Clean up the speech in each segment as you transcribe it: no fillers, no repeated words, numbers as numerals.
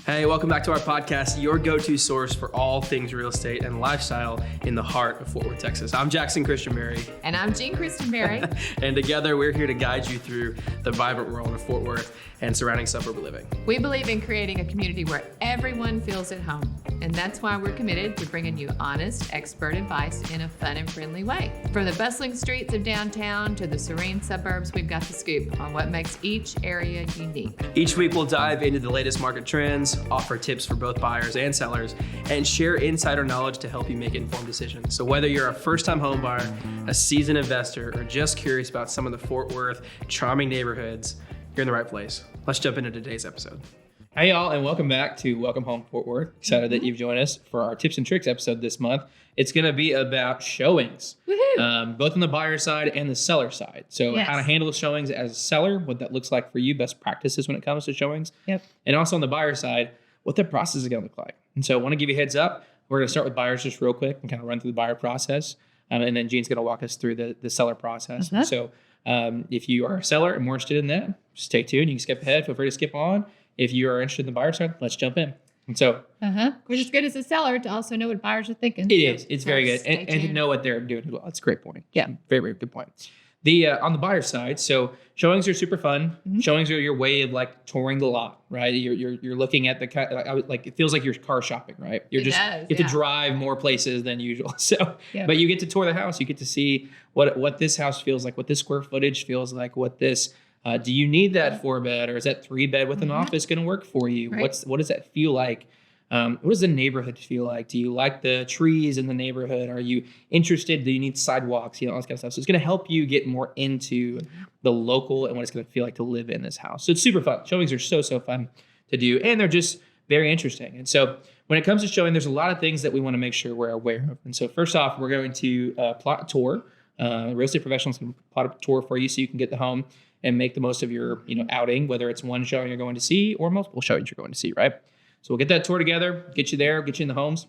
Hey, welcome back to our podcast, your go-to source for all things real estate and lifestyle in the heart of Fort Worth, Texas. I'm Jackson Christian Berry. And I'm Jean Kristen Berry. And together, we're here to guide you through the vibrant world of Fort Worth and surrounding suburb living. We believe in creating a community where everyone feels at home. And that's why we're committed to bringing you honest, expert advice in a fun and friendly way. From the bustling streets of downtown to the serene suburbs, we've got the scoop on what makes each area unique. Each week, we'll dive into the latest market trends, offer tips for both buyers and sellers, and share insider knowledge to help you make informed decisions. So whether you're a first-time home buyer, a seasoned investor, or just curious about some of the Fort Worth charming neighborhoods, you're in the right place. Let's jump into today's episode. Hey y'all, and welcome back to Welcome Home Fort Worth. Excited that you've joined us for our tips and tricks episode this month. It's going to be about showings, both on the buyer side and the seller side. So how to handle showings as a seller, what that looks like for you, best practices when it comes to showings. And also on the buyer side, what that process is going to look like. And so I want to give you a heads up. We're going to start with buyers just real quick and kind of run through the buyer process. And then Jean's going to walk us through the seller process. So if you are a seller and more interested in that, stay tuned. You can skip ahead. Feel free to skip on. If you are interested in the buyer side, let's jump in. And so, which is good as a seller to also know what buyers are thinking. It is. It's very good. And to know what they're doing as well. That's a great point. Yeah. Very, very good point. On the buyer side, so showings are super fun. Showings are your way of like touring the lot, right? You're looking at the like it feels like you're car shopping, right? You have to drive more places than usual. So, but you get to tour the house. You get to see what this house feels like, what this square footage feels like, what this. Do you need that 4-bed or is that 3-bed with an office going to work for you? Right. What does that feel like? What does the neighborhood feel like? Do you like the trees in the neighborhood? Are you interested? Do you need sidewalks? All this kind of stuff. So it's going to help you get more into the local and what it's going to feel like to live in this house. So it's super fun. Showings are so fun to do, and they're just very interesting. And so when it comes to showing, there's a lot of things that we want to make sure we're aware of. And so first off, we're going to plot a tour. Real estate professionals can plot a tour for you so you can get the home and make the most of your outing, whether it's one showing you're going to see or multiple showings you're going to see, right? So we'll get that tour together, get you there, get you in the homes.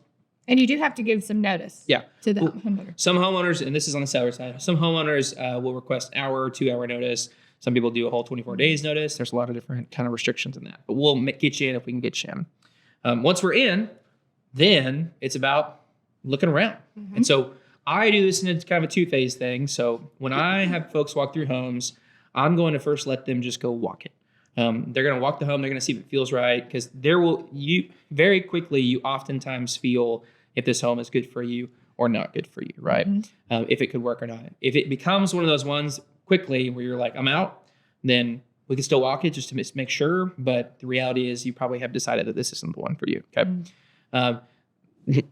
And you do have to give some notice to the homeowner. Some homeowners, and this is on the seller side, some homeowners will request hour, 2-hour notice. Some people do a whole 24 days notice. There's a lot of different kind of restrictions in that. But we'll get you in if we can get you in. Once we're in, then it's about looking around. And so I do this in a kind of a 2-phase thing. So when I have folks walk through homes, I'm going to first let them just go walk it. They're going to walk the home. They're going to see if it feels right because very quickly you oftentimes feel if this home is good for you or not good for you, right? If it could work or not. If it becomes one of those ones quickly where you're like, I'm out, then we can still walk it just to make sure. But the reality is you probably have decided that this isn't the one for you. Okay.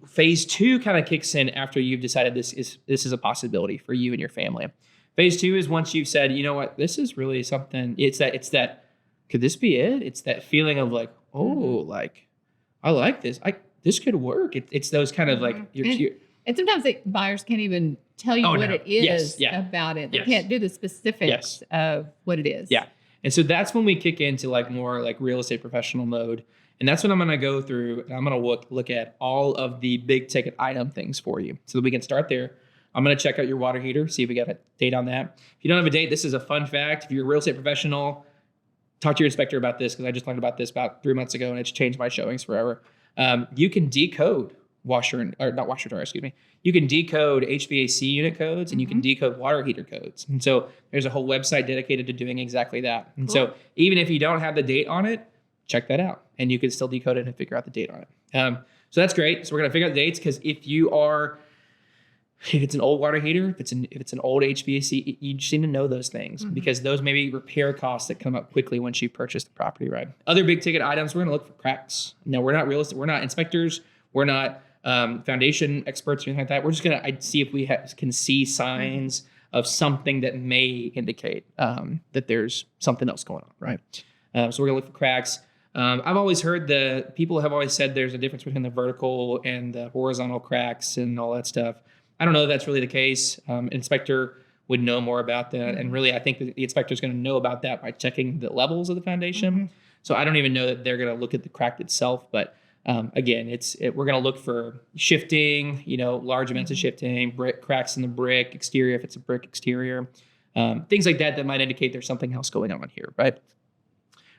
Phase 2 kind of kicks in after you've decided this is a possibility for you and your family. Phase 2 is once you've said, you know what, this is really something. It's that, could this be it? It's that feeling of like, like, I like this. This could work. It's those kind of like, and sometimes buyers can't even tell you what it is about it. They can't do the specifics of what it is. Yeah. And so that's when we kick into like more like real estate professional mode. And that's when I'm going to go through and I'm going to look at all of the big ticket item things for you so that we can start there. I'm going to check out your water heater, see if we got a date on that. If you don't have a date, this is a fun fact. If you're a real estate professional, talk to your inspector about this because I just learned about this about 3 months ago and it's changed my showings forever. You can decode You can decode HVAC unit codes and you can decode water heater codes. And so there's a whole website dedicated to doing exactly that. And so even if you don't have the date on it, check that out and you can still decode it and figure out the date on it. So that's great. So we're going to figure out the dates because if it's an old water heater, if it's an old HVAC, you just need to know those things because those may be repair costs that come up quickly once you purchase the property, right? Other big ticket items, we're going to look for cracks. No, we're not realistic. We're not inspectors. We're not foundation experts or anything like that. We're just going to see if we can see signs of something that may indicate that there's something else going on, right? So we're going to look for cracks. I've always heard people have always said there's a difference between the vertical and the horizontal cracks and all that stuff. I don't know if that's really the case. An inspector would know more about that. And really, I think that the inspector is going to know about that by checking the levels of the foundation. So I don't even know that they're going to look at the crack itself. But again, we're going to look for shifting, large amounts of shifting, brick cracks in the brick exterior, if it's a brick exterior, things like that might indicate there's something else going on here, right?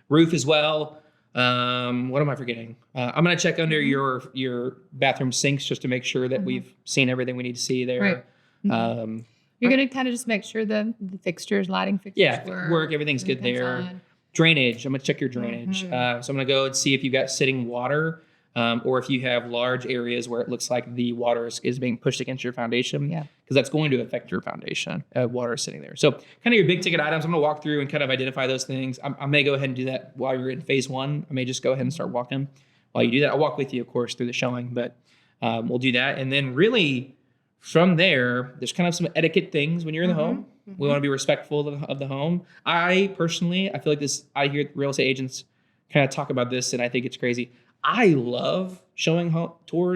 Roof as well. What am I forgetting? I'm gonna check under your bathroom sinks just to make sure that we've seen everything we need to see there. Right. You're going to kind of just make sure the fixtures, lighting fixtures work. Everything's good there. on. Drainage. I'm gonna check your drainage. So I'm gonna go and see if you've got sitting water, or if you have large areas where it looks like the water is being pushed against your foundation. Yeah. Because that's going to affect your foundation. Water sitting there. So kind of your big ticket items. I'm gonna walk through and kind of identify those things. I may go ahead and do that while you're in phase one. I may just go ahead and start walking while you do that. I'll walk with you, of course, through the showing, but we'll do that. And then really from there, there's kind of some etiquette things when you're in the home. We want to be respectful of the home. I personally, I feel like this, I hear real estate agents kind of talk about this and I think it's crazy. I love showing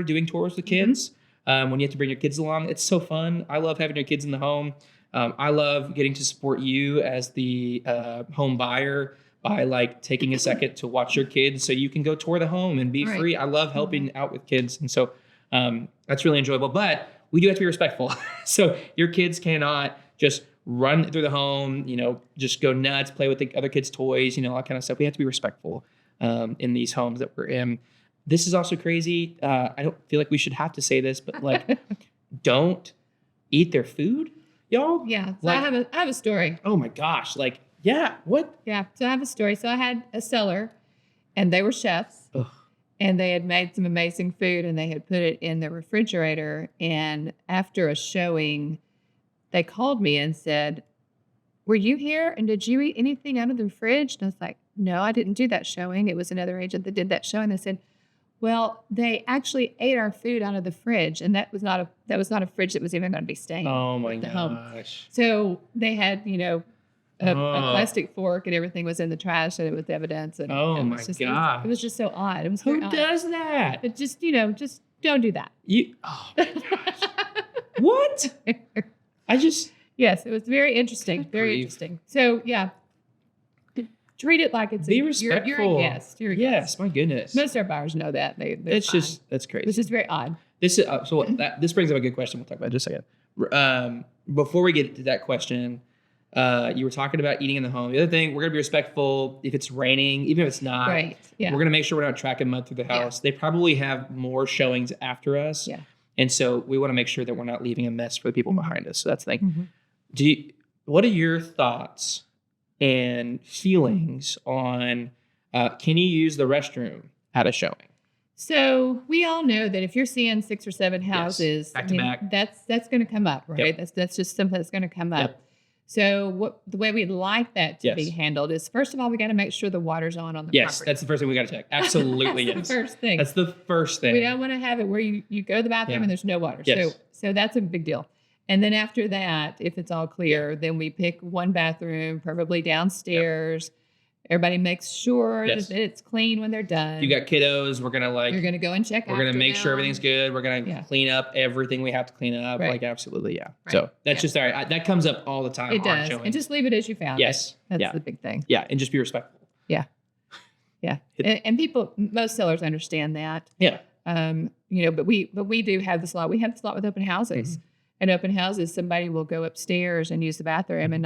doing tours with kids. When you have to bring your kids along, it's so fun. I love having your kids in the home. I love getting to support you as the home buyer by like taking a second to watch your kids so you can go tour the home and be free. I love helping out with kids. And so that's really enjoyable, but we do have to be respectful. So your kids cannot just run through the home, just go nuts, play with the other kids' toys, all that kind of stuff. We have to be respectful in these homes that we're in. This is also crazy. I don't feel like we should have to say this, but like, don't eat their food, y'all. Yeah. So I have a story. Oh my gosh. Like, yeah. What? Yeah. So I have a story. So I had a seller and they were chefs. Ugh. And they had made some amazing food and they had put it in the refrigerator. And after a showing, they called me and said, "Were you here? And did you eat anything out of the fridge?" And I was like, "No, I didn't do that showing. It was another agent that did that showing." They said, "Well, they actually ate our food out of the fridge, and that was not a fridge that was even going to be staying." Oh my at the home. gosh. So they had, a plastic fork and everything was in the trash and it was evidence. And Oh my gosh. gosh. It was just so odd. It was Who very odd. does that? But just, just don't do that. Oh my gosh. What? Yes, it was very interesting. Good Very grief. interesting. So yeah, treat it like it's Be you're respectful. a guest. You're a Yes, guest. my goodness. Most of our buyers know that. That's crazy. It's just very odd. This is this brings up a good question. We'll talk about it in just a second. Before we get to that question, you were talking about eating in the home. The other thing, we're gonna be respectful if it's raining, even if it's not. Right. Yeah. We're gonna make sure we're not tracking mud through the house. They probably have more showings after us. Yeah. And so we want to make sure that we're not leaving a mess for the people behind us. So that's the thing. Mhm. What are your thoughts and feelings on can you use the restroom at a showing? So we all know that if you're seeing 6 or 7 houses, back to back. that's going to come up, right? Yep. That's just something that's going to come up. Yep. So the way we'd like that to Yes. be handled is, first of all, we got to make sure the water's on the Yes, property. that's the first thing we got to check. Absolutely, That's yes. the first thing. That's the first thing. We don't want to have it where you go to the bathroom Yeah. and there's no water. Yes. So that's a big deal. And then after that, if it's all clear, then we pick one bathroom, preferably downstairs. Everybody makes sure Yes. that it's clean when they're done. You got kiddos. We're gonna You're going to go and check. we're gonna after make sure them. everything's good. We're gonna Yeah. clean up everything we have to clean up. Right. Like absolutely, yeah. Right. So that's Yeah. just all right. That comes up all the time. It on does. showings. And just leave it as you found Yes. it. That's Yeah. the big thing. Yeah, and just be respectful. Yeah. And people, most sellers understand that. Yeah. But we do have this lot. We have this lot with open houses. Mm-hmm. And open houses, somebody will go upstairs and use the bathroom and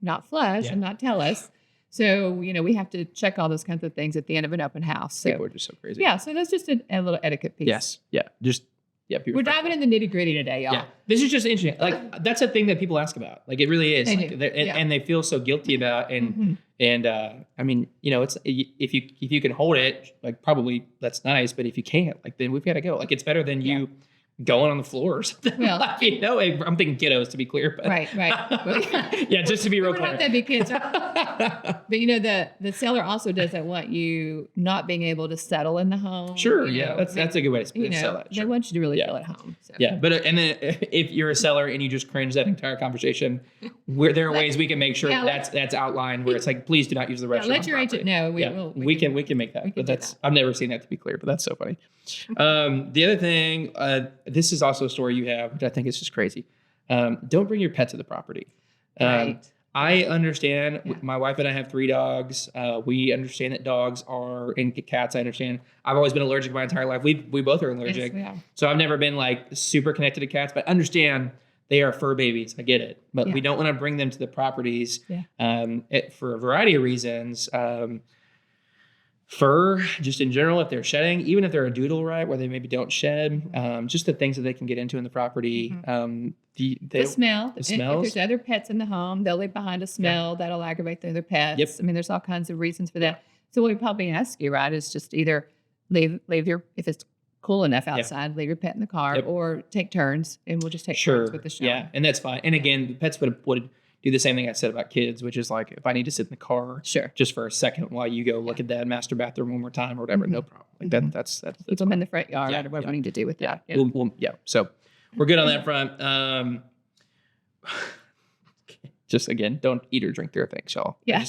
not flush Yeah. and not tell us. So, we have to check all those kinds of things at the end of an open house. People So, are just so crazy. yeah, so that's just a little etiquette piece. Yes. Yeah. Just be We're respectful. diving in the nitty gritty today, y'all. Yeah, this is just interesting. Like that's a thing that people ask about. Like it really is. They Like, do. and, Yeah. and they feel so guilty about. Mhm. And I mean, it's if you can hold it, like probably that's nice. But if you can't, like then we've got to go. Like it's better than you going on the floor or something. Well- Like, I'm thinking kiddos to be clear. But Right. yeah, just to be real We don't clear. want that to be kids. But the seller also doesn't want you not being able to settle in the home. Sure. Yeah. That's a good way to sell that. They Sure. want you to really Yeah. feel at home. So. Yeah, but and then if you're a seller and you just cringe that entire conversation, there are ways we can make sure Yeah, that's outlined where it's like, please do not use the Yeah, restroom. let on your property. agent know. We can make that. we can But do that's I've never seen that, to be clear. But that's so funny. Mm-hmm. The other thing, this is also a story you have, which I think is just crazy. Don't bring your pet to the property. Right. I understand. Yeah. My wife and I have 3 dogs. We understand that dogs are and cats. I understand. I've always been allergic my entire life. We both are allergic. Yes, we are. So I've never been like super connected to cats, but understand they are fur babies. I get it, but Yeah. we don't want to bring them to the properties Yeah. for a variety of reasons. fur, just in general, if they're shedding, even if they're a doodle, right, where they maybe don't shed, just the things that they can get into in the property. The smell. The If smells. there's other pets in the home, they'll leave behind a smell that'll aggravate the other pets. Yep. I mean, there's all kinds of reasons for that. So what we probably ask you, right, is just either leave your, if it's cool enough outside, leave your pet in the car, or take turns, and we'll just take turns with the shower. Yeah, and that's fine. And again, the pets would do the same thing I said about kids, which is like if I need to sit in the car just for a second while you go look at that master bathroom one more time or whatever, no problem. Like that's keep them in the front yard or whatever we need to do with that. Yeah. So we're good on that front. Just again, don't eat or drink their things, y'all. Yeah.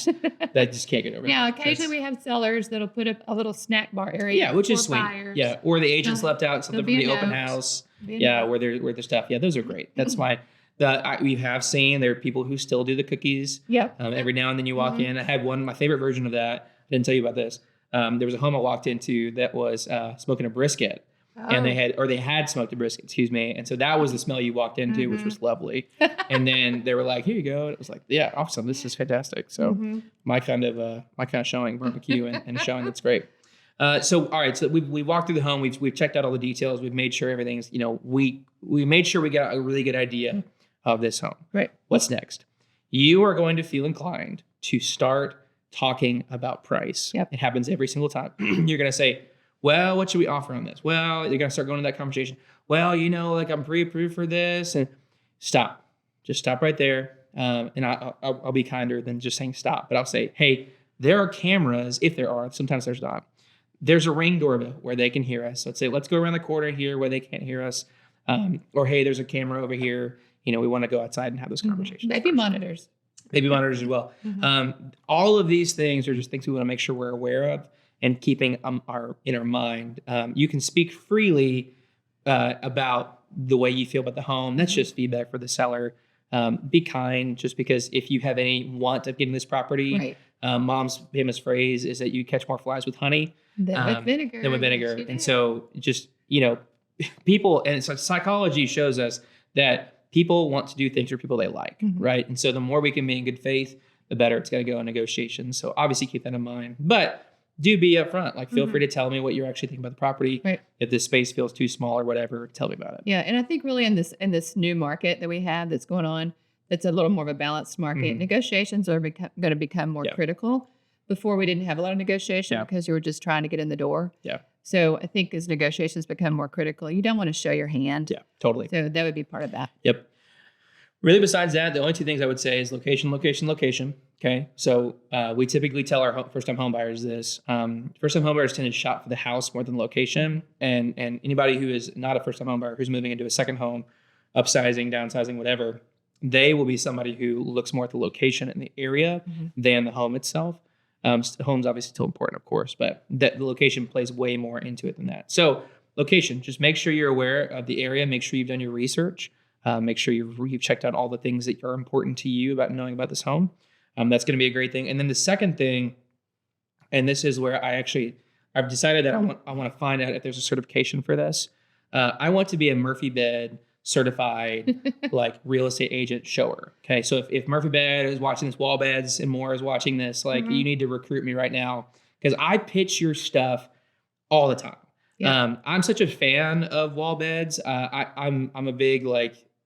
That just can't get over. Yeah, occasionally we have sellers that'll put up a little snack bar area. Yeah, which is sweet. Buyers. Yeah, or the agents left out something from the open house. Yeah, where their stuff. Yeah, those are great. That's why we have seen there are people who still do the cookies. Yep. Every now and then you walk in. I had my favorite version of that. I didn't tell you about this. There was a home I walked into that was smoking a brisket. And they had smoked a brisket, excuse me. And so that was the smell you walked into, which was lovely. And then they were like, "Here you go." And it was like, "Yeah, awesome. This is fantastic." So my kind of showing, barbecue and a showing that's great. So all right, so we walked through the home. We've checked out all the details. We've made sure everything's, we made sure we got a really good idea of this home. Right. What's next? You are going to feel inclined to start talking about price. Yep. It happens every single time. You're going to say, "Well, what should we offer on this?" Well, you're going to start going to that conversation. "Well, like I'm pre-approved for this." And stop. Just stop right there. And I'll be kinder than just saying stop. But I'll say, "Hey, there are cameras," if there are. Sometimes there's not. There's a Ring doorbell where they can hear us. Let's say, let's go around the corner here where they can't hear us. Or, "Hey, there's a camera over here. We want to go outside and have those conversations." Baby monitors. Baby monitors as well. All of these things are just things we want to make sure we're aware of and keeping in our mind. You can speak freely about the way you feel about the home. That's just feedback for the seller. Be kind, just because if you have any want of getting this property, Mom's famous phrase is that you catch more flies with honey than with vinegar. And so just, people, and so psychology shows us that people want to do things for people they like, right? And so the more we can be in good faith, the better it's going to go in negotiations. So obviously keep that in mind. But do be upfront. Like, feel free to tell me what you're actually thinking about the property. Right. If this space feels too small or whatever, tell me about it. Yeah, and I think really in this new market that we have that's going on, that's a little more of a balanced market. Negotiations are going to become more critical. Before, we didn't have a lot of negotiation because you were just trying to get in the door. Yeah. So I think as negotiations become more critical, you don't want to show your hand. Yeah, totally. So that would be part of that. Yep. Really, besides that, the only two things I would say is location, location, location. Okay. So we typically tell our first-time home buyers this. First-time home buyers tend to shop for the house more than location. And anybody who is not a first-time home buyer who's moving into a second home, upsizing, downsizing, whatever, they will be somebody who looks more at the location and the area than the home itself. The home's obviously still important, of course, but the location plays way more into it than that. So location, just make sure you're aware of the area. Make sure you've done your research. Make sure you've checked out all the things that are important to you about knowing about this home. That's going to be a great thing. And then the second thing, and this is where I've decided that I want to find out if there's a certification for this. I want to be a Murphy Bed certified like real estate agent shower. Okay. So if Murphy Bed is watching this, Wall Beds and more is watching this, like you need to recruit me right now, because I pitch your stuff all the time. Yeah. I'm such a fan of Wall Beds. I'm a big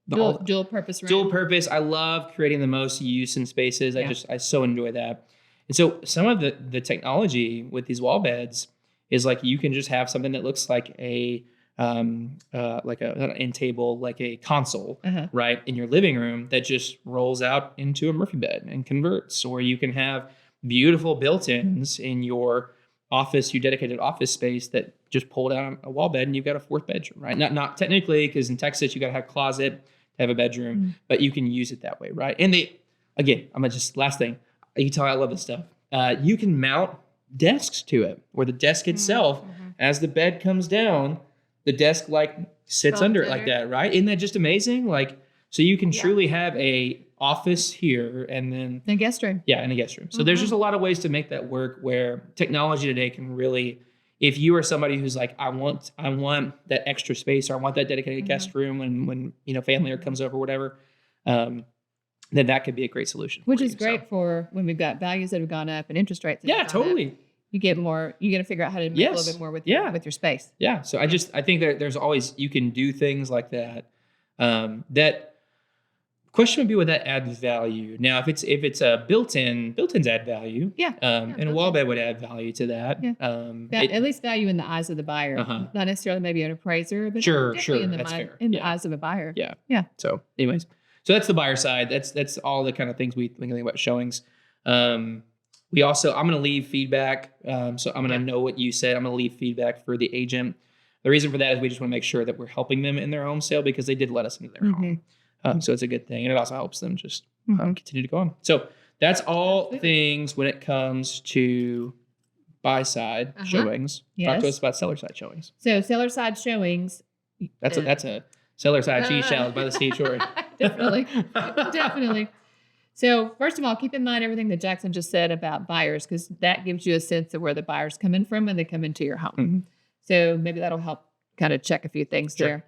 dual purpose room. Dual purpose. I love creating the most use in spaces. I so enjoy that. And so some of the technology with these Wall Beds is like you can just have something that looks like an end table, like a console, right, in your living room that just rolls out into a Murphy Bed and converts. Or you can have beautiful built-ins in your office, your dedicated office space that just pull down a wall bed and you've got a fourth bedroom, right? Not technically, because in Texas you got to have a closet to have a bedroom, but you can use it that way, right? And last thing, you can tell I love this stuff. You can mount desks to it, or the desk itself, as the bed comes down, the desk sits under it like that, right? Isn't that just amazing? So you can truly have a office here and then a guest room. Yeah, and a guest room. So there's just a lot of ways to make that work, where technology today can really, if you are somebody who's like, I want that extra space, or I want that dedicated guest room when family comes over, whatever, then that could be a great solution. Which is great for when we've got values that have gone up and interest rates. Yeah, totally. You get more. You got to figure out how to make a little bit more with your space. Yeah. So I think that there's always, you can do things like that. That question would be, would that add value? Now, if it's a built-ins add value. Yeah. And a wall bed would add value to that. Yeah. At least value in the eyes of the buyer, not necessarily maybe an appraiser, but sure. In the That's fair. in the eyes of a buyer. Yeah. Yeah. So anyways, so that's the buyer side. That's all the kind of things we think about showings. We also, I'm going to leave feedback. So I'm going to know what you said. I'm going to leave feedback for the agent. The reason for that is we just want to make sure that we're helping them in their home sale because they did let us into their home. So it's a good thing. And it also helps them just continue to go on. So that's all things when it comes to buy side showings. Talk to us about seller side showings. So seller side showings. That's a seller side cheese salad by the seashore. Definitely. So first of all, keep in mind everything that Jackson just said about buyers, because that gives you a sense of where the buyer's coming from when they come into your home. So maybe that'll help kind of check a few things there.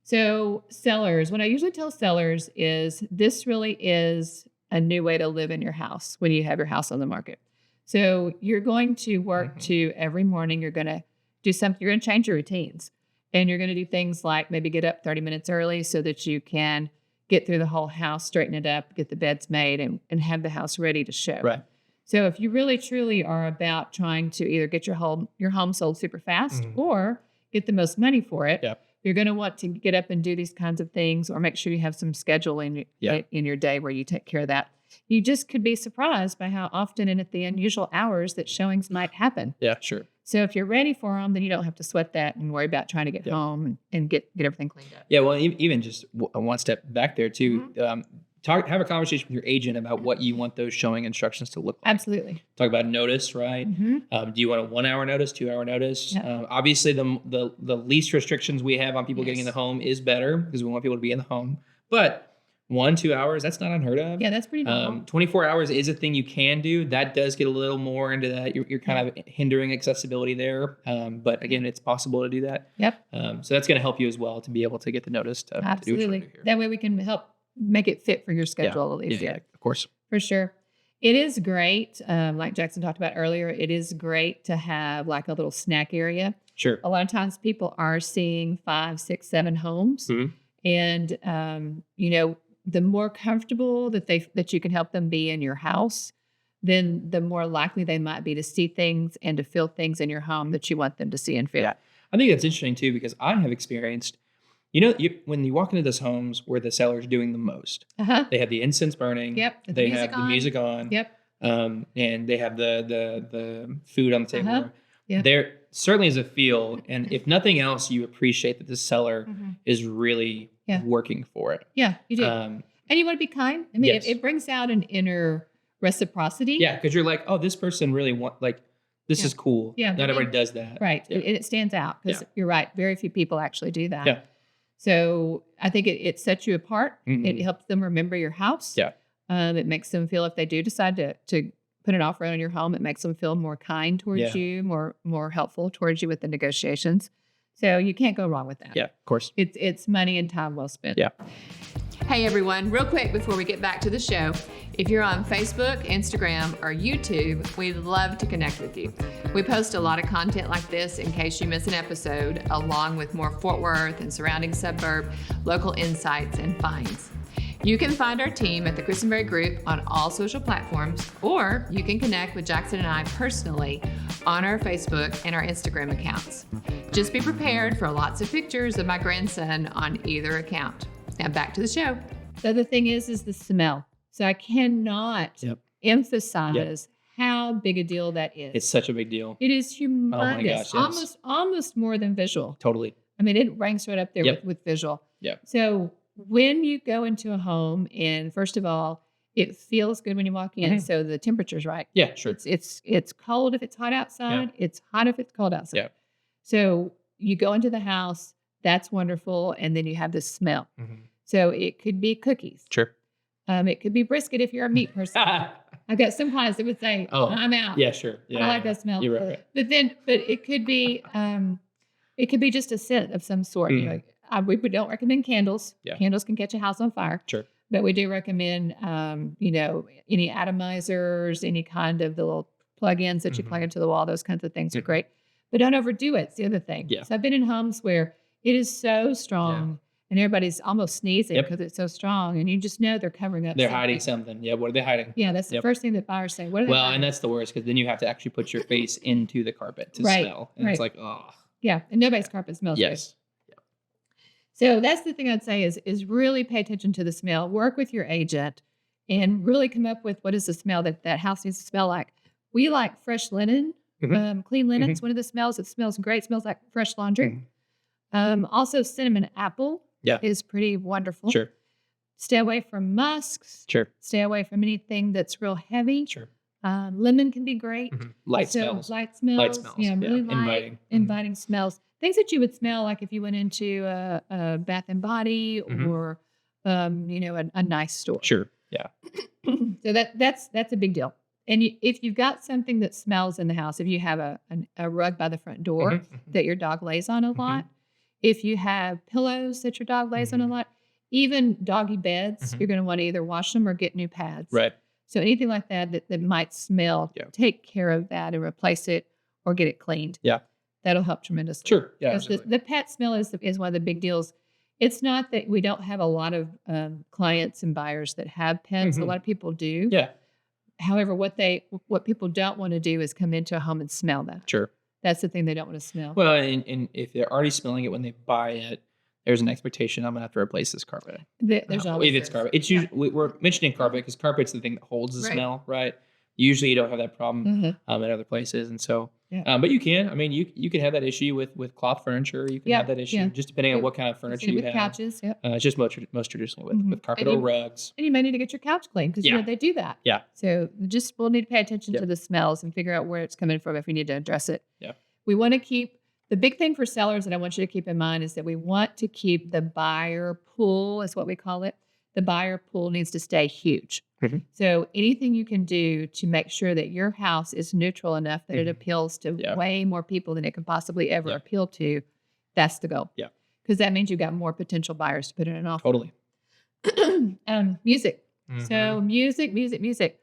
So sellers, what I usually tell sellers is this really is a new way to live in your house when you have your house on the market. So you're going to work to every morning, you're going to do something, you're going to change your routines. And you're going to do things like maybe get up 30 minutes early so that you can get through the whole house, straighten it up, get the beds made, and have the house ready to show. Right. So if you really truly are about trying to either get your home sold super fast or get the most money for it, you're going to want to get up and do these kinds of things, or make sure you have some schedule in your day where you take care of that. You just could be surprised by how often and at the unusual hours that showings might happen. Yeah, sure. So if you're ready for them, then you don't have to sweat that and worry about trying to get home and get everything cleaned up. Yeah, well, even just one step back there too, have a conversation with your agent about what you want those showing instructions to look like. Absolutely. Talk about notice, right? Do you want a 1 hour notice, 2 hour notice? Obviously, the least restrictions we have on people getting in the home is better because we want people to be in the home. But 1-2 hours, that's not unheard of. Yeah, that's pretty normal. 24 hours is a thing you can do. That does get a little more into that. You're kind of hindering accessibility there. But again, it's possible to do that. Yep. So that's going to help you as well to be able to get the notice to Absolutely. do what you do here. That way we can help make it fit for your schedule at least. Yeah, of course. For sure. It is great. Like Jackson talked about earlier, it is great to have like a little snack area. Sure. A lot of times people are seeing 5, 6, 7 homes. And, the more comfortable that you can help them be in your house, then the more likely they might be to see things and to feel things in your home that you want them to see and feel. Yeah. I think that's interesting too, because I have experienced, when you walk into those homes where the seller's doing the most, they have the incense burning. Yep. They have the music on. Yep. And they have the food on the table. Yeah. There certainly is a feel, and if nothing else, you appreciate that the seller is really working for it. Yeah, you do. And you want to be kind. I mean, it brings out an inner reciprocity. Yeah, because you're like, oh, this person really this is cool. Yeah, not everybody does that. Right, and it stands out because you're right. Very few people actually do that. Yeah. So I think it sets you apart. It helps them remember your house. Yeah. It makes them feel, if they do decide to put an offer on your home, it makes them feel more kind towards you, more helpful towards you with the negotiations. So you can't go wrong with that. Yeah, of course. It's money and time well spent. Yeah. Hey everyone, real quick before we get back to the show, if you're on Facebook, Instagram, or YouTube, we'd love to connect with you. We post a lot of content like this in case you miss an episode, along with more Fort Worth and surrounding suburb local insights and finds. You can find our team at the Christenberry Group on all social platforms, or you can connect with Jackson and I personally on our Facebook and our Instagram accounts. Just be prepared for lots of pictures of my grandson on either account. Now back to the show. The other thing is the smell. So I cannot emphasize how big a deal that is. It's such a big deal. It is humongous. Oh my gosh, yes. Almost more than visual. Totally. I mean, it ranks right up there with visual. Yeah. So when you go into a home, and first of all, it feels good when you walk in. So the temperature's right. Yeah, sure. It's cold if it's hot outside. Yeah. It's hot if it's cold outside. Yeah. So you go into the house, that's wonderful. And then you have this smell. So it could be cookies. Sure. It could be brisket if you're a meat person. I've got some clients that would say, I'm out. Yeah, sure. Yeah, I like that smell. You're right. But it could be just a scent of some sort. We don't recommend candles. Yeah. Candles can catch a house on fire. Sure. But we do recommend, any atomizers, any kind of the little plug-ins that you plug into the wall. Those kinds of things are great, but don't overdo it. It's the other thing. Yeah. So I've been in homes where it is so strong and everybody's almost sneezing because it's so strong, and you just know they're covering up. They're hiding something. Yeah. What are they hiding? Yeah, that's the first thing that buyers say. What are they Well, hiding? and that's the worst because then you have to actually put your face into the carpet to Right, smell, and it's like, oh, Yeah, and nobody's carpet smells good. yes, So that's the thing I'd say is really pay attention to the smell. Work with your agent and really come up with what is the smell that house needs to smell like. We like fresh linen, clean linen. It's one of the smells. It smells great. It smells like fresh laundry. Also, cinnamon apple is pretty wonderful. Sure. Stay away from musks. Sure. Stay away from anything that's real heavy. Sure. Lemon can be great. Light So, smells. Light smells. Light smells. Yeah, really light, Inviting. inviting smells. Things that you would smell like if you went into a Bath and Body or, a nice store. Sure. Yeah. So that's a big deal. And if you've got something that smells in the house, if you have a rug by the front door that your dog lays on a lot, if you have pillows that your dog lays on a lot, even doggy beds, you're going to want to either wash them or get new pads. Right. So anything like that might smell, take care of that and replace it or get it cleaned. Yeah. That'll help tremendously. Sure. Yeah. Because the pet smell is one of the big deals. It's not that we don't have a lot of clients and buyers that have pets. A lot of people do. Yeah. However, what people don't want to do is come into a home and smell that. Sure. That's the thing they don't want to smell. Well, and if they're already smelling it when they buy it, there's an expectation I'm gonna have to replace this carpet. There's always if it's carpet. It's usually we're mentioning carpet because carpet's the thing that holds the Right. smell, right? Usually you don't have that problem at other places, and so. Yeah. But you can. I mean, you can have that issue with cloth furniture. You can have that issue just depending on what kind of furniture you with have. couches. Yep. It's just most traditionally with carpet And or rugs. And you may need to get your couch cleaned because they do that. Yeah. So we'll need to pay attention to the smells and figure out where it's coming from if we need to address it. Yeah. We want to keep the big thing for sellers that I want you to keep in mind is that we want to keep the buyer pool, is what we call it. The buyer pool needs to stay huge. So anything you can do to make sure that your house is neutral enough that it appeals to way more people than it could possibly ever appeal to, that's the goal. Yeah. Because that means you've got more potential buyers to put in an offer. Totally. Music. So music.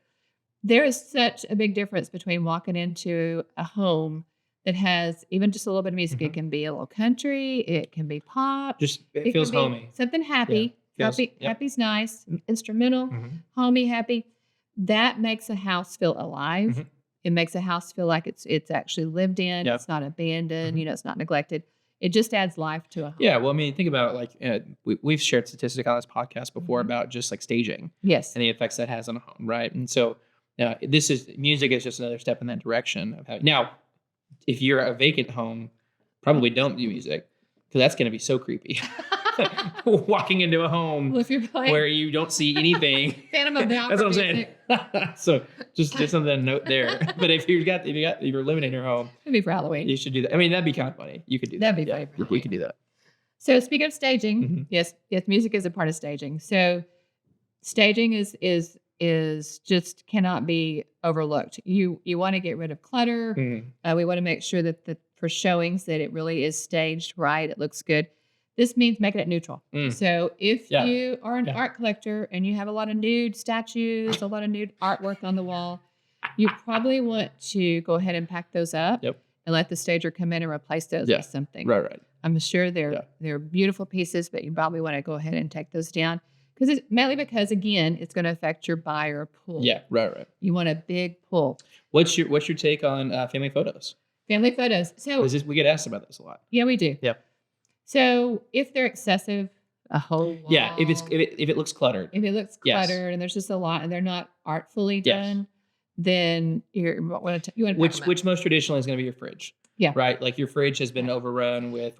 There is such a big difference between walking into a home that has even just a little bit of music. It can be a little country. It can be pop. It feels can be homey. Something happy. Happy's nice. Instrumental. Homey, happy. That makes a house feel alive. It makes a house feel like it's actually lived in. It's not abandoned. It's not neglected. It just adds life to a home. Yeah. Well, I mean, think about like we've shared statistics on this podcast before about just like staging. Yes. And the effects that has on a home, right? And so music is just another step in that direction of how. Now, if you're a vacant home, probably don't do music because that's going to be so creepy. Walking into a home Well, if you're playing where you don't see anything. Phantom of the Opera That's what I'm music, saying. So just something to note there. But if you're living in your home, it'd be for Halloween. you should do that. I mean, that'd be kind of funny. You could do that. That'd be very funny. We could do that. So speaking of staging, yes, music is a part of staging. So staging is just cannot be overlooked. You want to get rid of clutter. We want to make sure that for showings that it really is staged right. It looks good. This means making it neutral. So if you are an art collector and you have a lot of nude statues, a lot of nude artwork on the wall, you probably want to go ahead and pack those up and let the stager come in and replace those with something. Right. I'm sure they're beautiful pieces, but you probably want to go ahead and take those down mainly because again, it's going to affect your buyer pool. Yeah, right. You want a big pool. What's your take on family photos? Family photos. So We get asked about this a lot. yeah, we do. Yeah. So if they're excessive, a whole wall, if it looks cluttered, if it looks cluttered and there's just a lot and they're not artfully done, then you want to which most traditionally is going to be your fridge. Yeah. Right. Like your fridge has been overrun with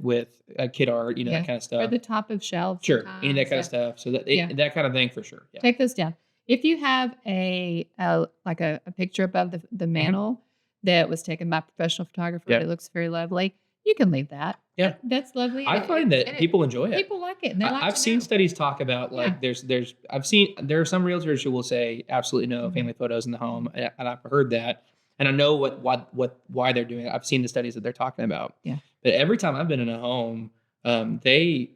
kid art, that kind of stuff. Or the top of shelves. Sure. Any of that kind of stuff. So that kind of thing for sure. Yeah. Take those down. If you have a picture above the mantle that was taken by a professional photographer, it looks very lovely. You can leave that. Yeah. That's lovely. I find that people enjoy it. People like it. And I've seen studies talk about there are some realtors who will say absolutely no family photos in the home. And I've heard that. And I know why they're doing it. I've seen the studies that they're talking about. Yeah. But every time I've been in a home, they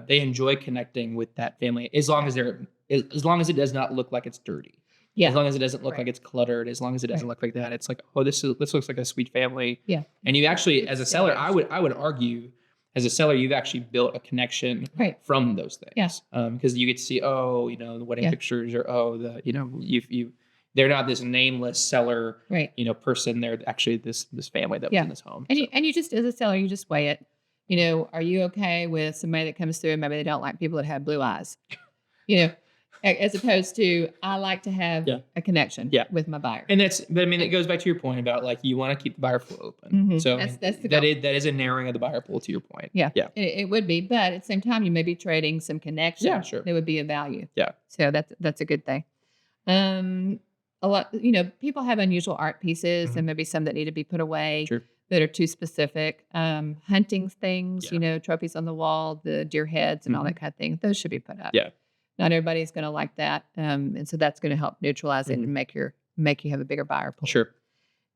enjoy connecting with that family as long as it does not look like it's dirty. Yeah. As long as it doesn't look Right. like it's cluttered, as long as it doesn't Right. look like that, it's like, oh, this looks like a sweet family. Yeah. And you actually, as a It's seller, established. I would argue, as a seller, you've actually built a connection Right. from those things. Yeah. Because you get to see, oh, the wedding Yeah. pictures, or you they're not this nameless seller, Right. person. They're actually this family that was Yeah. in this home. And So, you just, as a seller, you just weigh it. Are you okay with somebody that comes through and maybe they don't like people that have blue eyes? As opposed to, I like to have Yeah. a connection Yeah. with my buyer. and but I mean, it goes back to your point about like you want to keep the buyer pool open. Mhm. So That's the that goal. is a narrowing of the buyer pool, to your point. Yeah. Yeah. It would be, but at the same time, you may be trading some connection. Yeah, sure. That would be of value. Yeah. So that's a good thing. A lot, people have unusual art pieces, Mhm. and maybe some that need to be put away Sure. that are too specific. Hunting things, Yeah. trophies on the wall, the deer heads, and all Mhm. that kind of thing. Those should be put up. Yeah. Not everybody's going to like that, and so that's going to help neutralize it Mhm. and make you have a bigger buyer pool. Sure.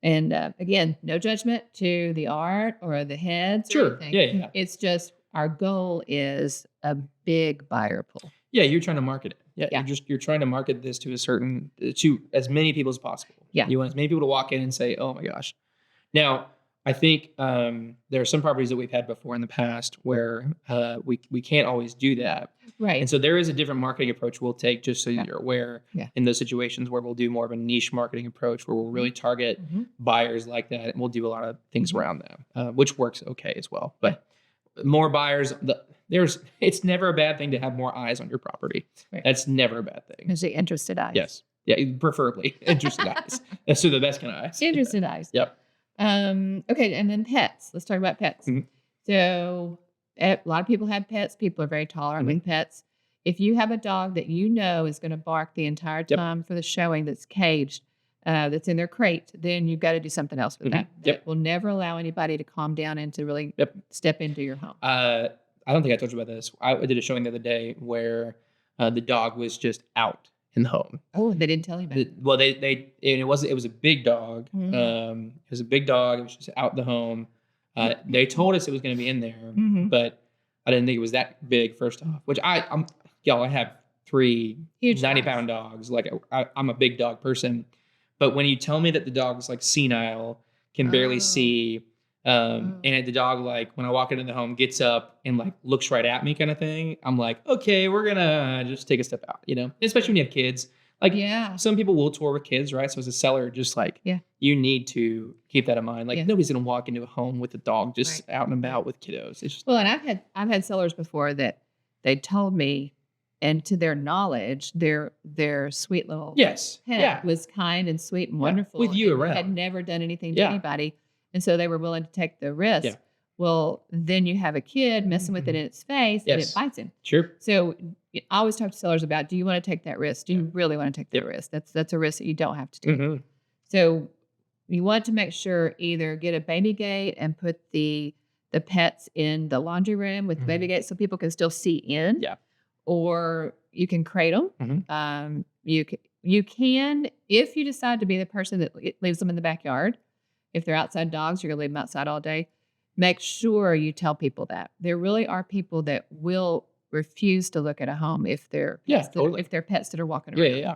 And again, no judgment to the art or the heads. Or Sure. anything. Yeah. It's just our goal is a big buyer pool. Yeah, you're trying to market it. Yeah, Yeah. you're trying to market this to to as many people as possible. Yeah. You want as many people to walk in and say, "Oh my gosh." Now, I think there are some properties that we've had before in the past where we can't always do that, Right. and so there is a different marketing approach we'll take, just so Yeah. you're aware. Yeah. In those situations where we'll do more of a niche marketing approach, where we'll really target Mhm. buyers like that, and we'll do a lot of things Mhm. around them, which works okay as well. But more buyers, it's never a bad thing to have more eyes on your property. Right. That's never a bad thing. Because the interested eyes. Yes. Yeah, preferably interested eyes. That's the best kind of eyes. Interested eyes. Yep. Okay, and then pets. Let's talk about pets. Mhm. So a lot of people have pets. People are very tolerant Mm-hmm. with pets. If you have a dog that is going to bark the entire Yep. time for the showing, that's caged, that's in their crate, then you've got to do something else with Mhm. that. Yep. That will never allow anybody to calm down and to really Yep. step into your home. I don't think I told you about this. I did a showing the other day where the dog was just out in the home. Oh, they didn't tell you about it. Well, and it was a big dog. Mhm. It was a big dog. It was just out the home. They told us it was going to be in there, Mhm. but I didn't think it was that big. First off, which I have 3 Huge 90-pound dogs. Like I'm a big dog person, but when you tell me that the dog's like senile, can barely Oh. see, and the dog, like when I walk into the home, gets up and like looks right at me, kind of thing. I'm like, okay, we're gonna just take a step out, Especially when you have kids. Like, Yeah. some people will tour with kids, right? So as a seller, just like, Yeah. you need to keep that in mind. Like, Yeah. nobody's gonna walk into a home with a dog just Right. out and about with kiddos. It's just, Well, and I've had sellers before that they told me, and to their knowledge, their sweet little yes, pet yeah, was kind and sweet and Yeah, wonderful with you and around. had never done anything to Yeah. anybody, and so they were willing to take the risk. Yeah. Well, then you have a kid messing with it in its face, and Yes. it bites him. sure, So I always talk to sellers about: do you want to take that risk? Do you really want to take that Yep. risk? That's a risk that you don't have to take. Mhm. So you want to make sure either get a baby gate and put the pets in the laundry room with the baby gate so people can still see in. Yeah. Or you can crate them. Mhm. You can, if you decide to be the person that leaves them in the backyard. If they're outside dogs, you're gonna leave them outside all day. Make sure you tell people that. There really are people that will refuse to look at a home if they're Yeah, pets totally. if they're pets that are walking Yeah, around. yeah, yeah.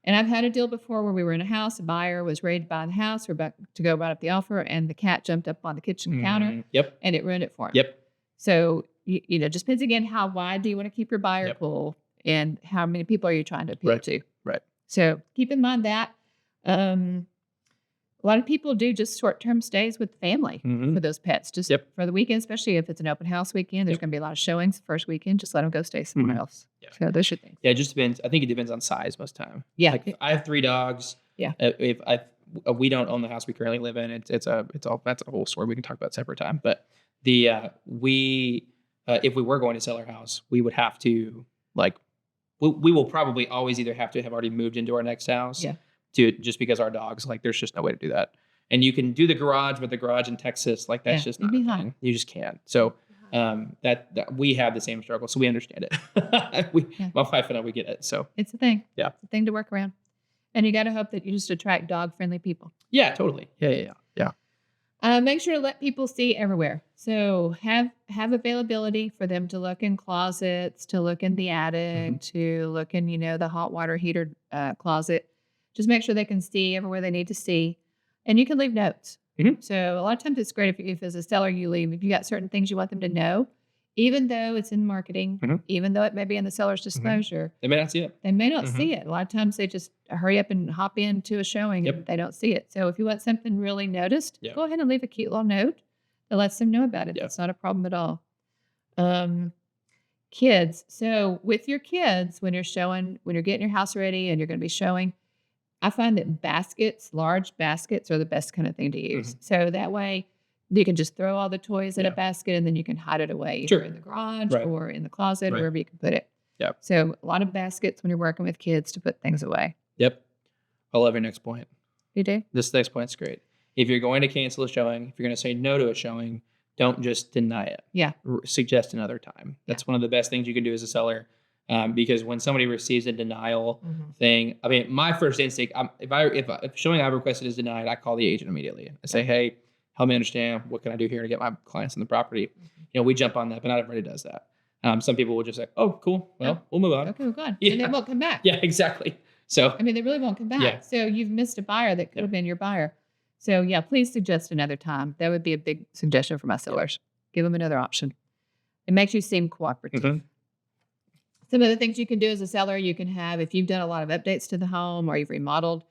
And I've had a deal before where we were in a house, a buyer was ready to buy the house, we're about to go write up the offer, and the cat jumped up on the kitchen counter Mhm. Yep, and it ruined it for him. yep, So, just depends again, how wide do you want to keep your buyer Yep. pool and how many people are you trying to appeal Right, to? right. So keep in mind that. A lot of people do just short-term stays with family Mhm. for those pets, just Yep. for the weekend, especially if it's an open house weekend. There's Yep. going to be a lot of showings the first weekend. Just let them go stay somewhere Mhm. else. Yeah. So those are things. Yeah, it just depends. I think it depends on size most time. Yeah. Like, I have 3 dogs. Yeah. If we don't own the house we currently live in, that's a whole story we can talk about separate time. But we if we were going to sell our house, we would have to we will probably always either have to have already moved into our next house. Yeah. Just because our dogs, there's just no way to do that. And you can do the garage, but the garage in Texas, that's Yeah, just it'd not be a hot. thing. You just can't. So that we have the same struggle, so we understand it. Yeah. My wife and I, we get it. So It's a thing. Yeah. It's a thing to work around. And you got to hope that you just attract dog-friendly people. yeah, totally. Yeah. Make sure to let people see everywhere. So have availability for them to look in closets, to look in the attic, Mm-hmm. to look in, the hot water heater closet. Just make sure they can see everywhere they need to see. And you can leave notes. Mhm. So a lot of times it's great if as a seller you leave, if you got certain things you want them to know, even though it's in marketing, Mhm. even though it may be in the seller's disclosure, They may not see it. they may not Mhm. see it. A lot of times they just hurry up and hop into a showing Yep. and they don't see it. So if you want something really noticed, Yeah. go ahead and leave a cute little note that lets them know about it. Yeah. That's not a problem at all. Kids. So with your kids, when you're getting your house ready and you're going to be showing, I find that large baskets are the best kind of thing to use. So that way you can just throw all the toys in a Yeah. basket and then you can hide it away Sure. either in the garage Right. or in the closet, Right. wherever you can put it. Yep. So a lot of baskets when you're working with kids to put things away. Yep. I love your next point. You do? This next point's great. If you're going to cancel a showing, if you're going to say no to a showing, don't just deny it. Yeah. Suggest another time. That's one of the best things you can do as a seller. Because when somebody receives a denial thing, I mean, my first instinct, if showing I've requested is denied, I call the agent immediately. I say, hey, help me understand, what can I do here to get my clients on the property? We jump on that, but not everybody does that. Some people will just say, oh, cool. Well, we'll move on. Okay, well, good. Yeah. And they won't come back. Yeah, exactly. So I mean, they really won't come back. Yeah. So you've missed a buyer that could have been your buyer. So yeah, please suggest another time. That would be a big suggestion for my sellers. Give them another option. It makes you seem cooperative. Mhm. Some of the things you can do as a seller, you can have, if you've done a lot of updates to the home or you've remodeled,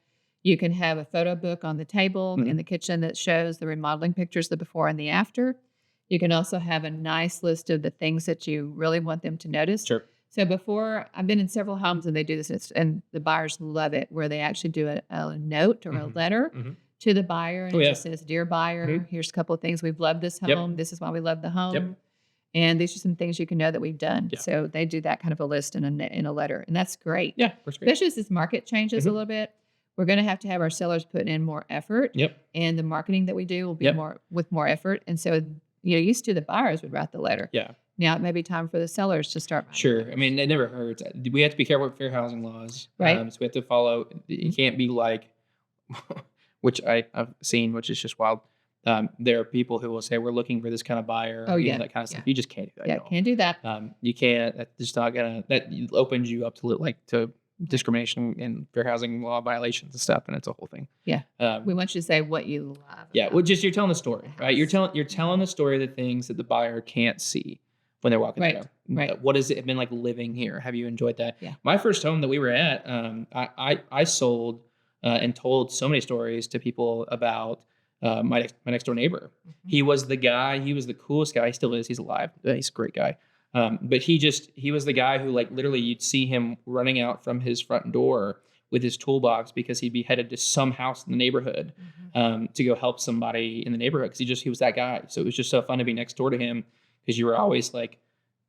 you can have a photo book on the table in the kitchen that shows the remodeling pictures, the before and the after. You can also have a nice list of the things that you really want them to notice. Sure. So before, I've been in several homes and they do this, and the buyers love it, where they actually do a note or a letter to the buyer, and it just says, "Dear buyer, here's a couple of things. We've loved this home. This is why we love the home. And these are some things you can know that we've done." Yeah. So they do that kind of a list in a letter, and that's great. Yeah, that's great. Especially as this market changes a little bit, we're going to have our sellers put in more effort. Yep. And the marketing that we do will be more effort. And so, used to the buyers would write the letter. Yeah. Now it may be time for the sellers to start. Sure. I mean, it never hurts. We have to be careful with fair housing laws. Right. So we have to follow. You can't be like, which I've seen, which is just wild. There are people who will say, we're looking for this kind of buyer. Oh, yeah. That kind of stuff. Yeah. You just can't do that. Yeah, can't do that. You can't. That's just not gonna. That opens you up to discrimination and fair housing law violations and stuff, and it's a whole thing. Yeah. Um, We want you to say what you love. yeah. about Well, just you're telling the story, right? You're house. telling the story of the things that the buyer can't see when they're walking Right, there. right. What has it been like living here? Have you enjoyed that? Yeah. My first home that we were at, I sold and told so many stories to people about my next door neighbor. He was the guy. He was the coolest guy. He still is. He's alive. He's a great guy. But he was the guy who, like, literally you'd see him running out from his front door with his toolbox because he'd be headed to some house in the neighborhood to go help somebody in the neighborhood, because he was that guy. So it was just so fun to be next door to him, because you were always like,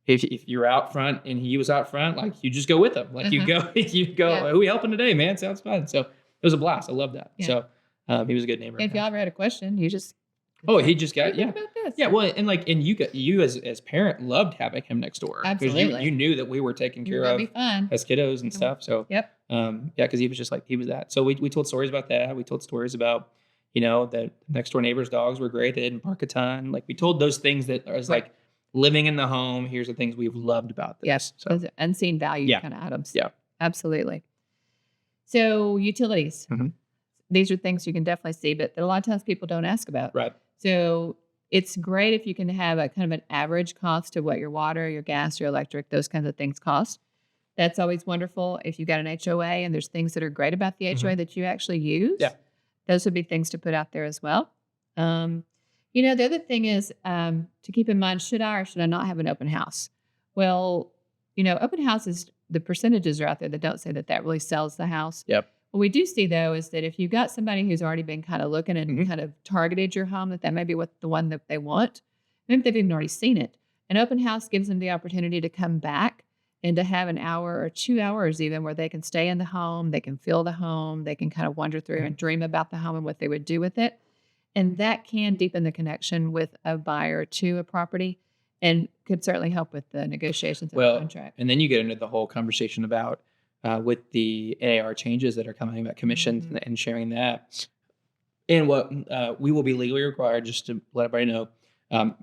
if you're out front and he was out front, like, you just go with him. Like you go, Yeah. who we helping today, man? Sounds fun. So it was a blast. I love that. Yeah. So he was a good neighbor. If y'all ever had a question, you just He just got, What about this? Yeah, well, and you as parent loved having him next door, because Absolutely. you knew that we were taking care You're gonna of be fine. as kiddos and stuff. So Yep. because he was just like, he was that. So we told stories about that. We told stories about, that next door neighbors' dogs were great. They didn't bark a ton. Like, we told those things that was Right. like living in the home. Here's the things we've loved about this. Yes. So Those are unseen value Yeah. kind of items. Yeah. Absolutely. So utilities. Mhm. These are things you can definitely see, but that a lot of times people don't ask about. right. So it's great if you can have a kind of an average cost of what your water, your gas, your electric, those kinds of things cost. That's always wonderful. If you've got an HOA and there's things that are great about the HOA that you actually use, Yeah. those would be things to put out there as well. The other thing is to keep in mind, should I or should I not have an open house? Well, open houses, the percentages are out there that don't say that really sells the house. Yep. What we do see, though, is that if you've got somebody who's already been kind of looking and Mhm. kind of targeted your home, that may be the one that they want. Maybe they've even already seen it. An open house gives them the opportunity to come back and to have an hour or 2 hours even where they can stay in the home, they can feel the home, they can kind of wander through and dream about the home and what they would do with it. And that can deepen the connection with a buyer to a property and could certainly help with the negotiations of the Well, contract. and then you get into the whole conversation about with the NAR changes that are coming about commissions Mm-hmm. and sharing that. And what we will be legally required, just to let everybody know,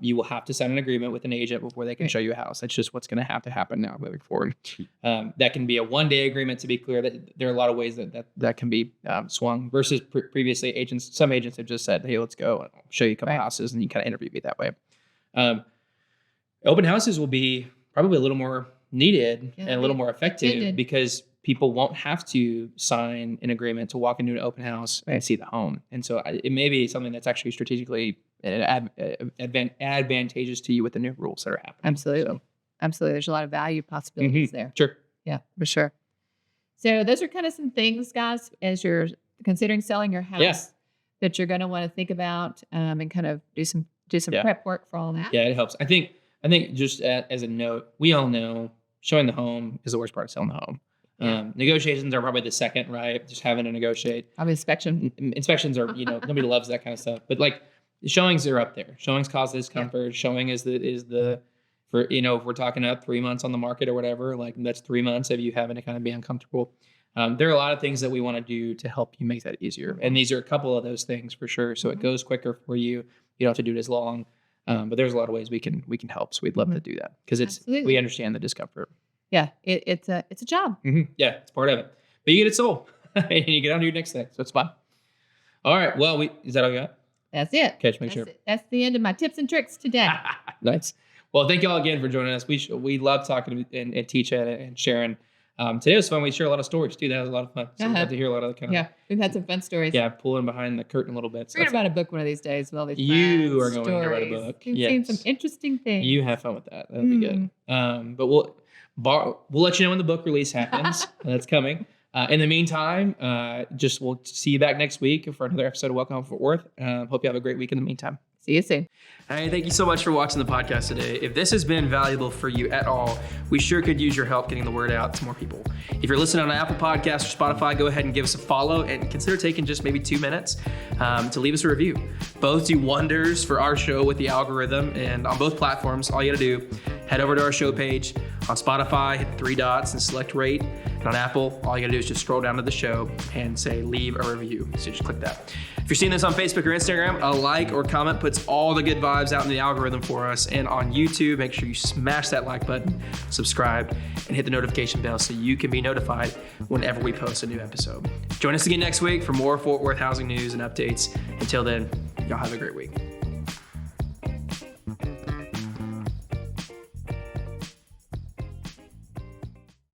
You will have to sign an agreement with an agent before they can show you a house. That's just what's going to happen now moving forward. That can be a 1-day agreement, to be clear. That there are a lot of ways that can be swung versus previously some agents have just said, hey, let's go and I'll show you a couple houses, and you kind of interview me that way. Open houses will be probably a little more needed and a little more effective because people won't have to sign an agreement to walk into an open house and see the home. And so it may be something that's actually strategically advantageous to you with the new rules that are happening. Absolutely. Absolutely. There's a lot of value possibilities there. Sure. Yeah, for sure. So those are kind of some things, guys, as you're considering selling your house that you're going to want to think about and kind of do some prep work for all that. Yeah, it helps. I think just as a note, we all know showing the home is the worst part of selling the home. Negotiations are probably the second, right? Just having to negotiate. Probably Inspections are, nobody loves that kind of stuff. But like showings are up there. Showings cause discomfort. Showing is the for, if we're talking up 3 months on the market or whatever, like that's 3 months of you having to kind of be uncomfortable. There are a lot of things that we want to do to help you make that easier. And these are a couple of those things for sure. So it goes quicker for you. You don't have to do it as long. But there's a lot of ways we can help. So we'd love to do that because we understand the discomfort. Yeah, it's a job. Mm-hmm. Yeah, it's part of it. But you get it sold and you get on to your next thing. So it's fine. All right. Well, is that all you got? That's it. Okay, just make sure. That's the end of my tips and tricks today. Nice. Well, thank you all again for joining us. We love talking and teaching and sharing. Today was fun. We share a lot of stories too. That was a lot of fun. So we'd love to hear a lot of the kind of we've had some fun stories. Yeah, pulling behind the curtain a little bit. So we're gonna write a book one of these days. Well, you are going to write a book. You've seen some interesting things. You have fun with that. That'll be good. But we'll let you know when the book release happens. That's coming. In the meantime, we'll see you back next week for another episode of Welcome Home Fort Worth. Hope you have a great week in the meantime. See you soon. Hey, thank you so much for watching the podcast today. If this has been valuable for you at all, we sure could use your help getting the word out to more people. If you're listening on Apple Podcasts or Spotify, go ahead and give us a follow and consider taking just maybe 2 minutes to leave us a review. Both do wonders for our show with the algorithm, and on both platforms, all you gotta do, head over to our show page. On Spotify, hit 3 dots and select rate. And on Apple, all you gotta do is just scroll down to the show and say leave a review. So just click that. If you're seeing this on Facebook or Instagram, a like or comment puts all the good vibes out in the algorithm for us. And on YouTube, make sure you smash that like button, subscribe, and hit the notification bell so you can be notified whenever we post a new episode. Join us again next week for more Fort Worth housing news and updates. Until then, y'all have a great week.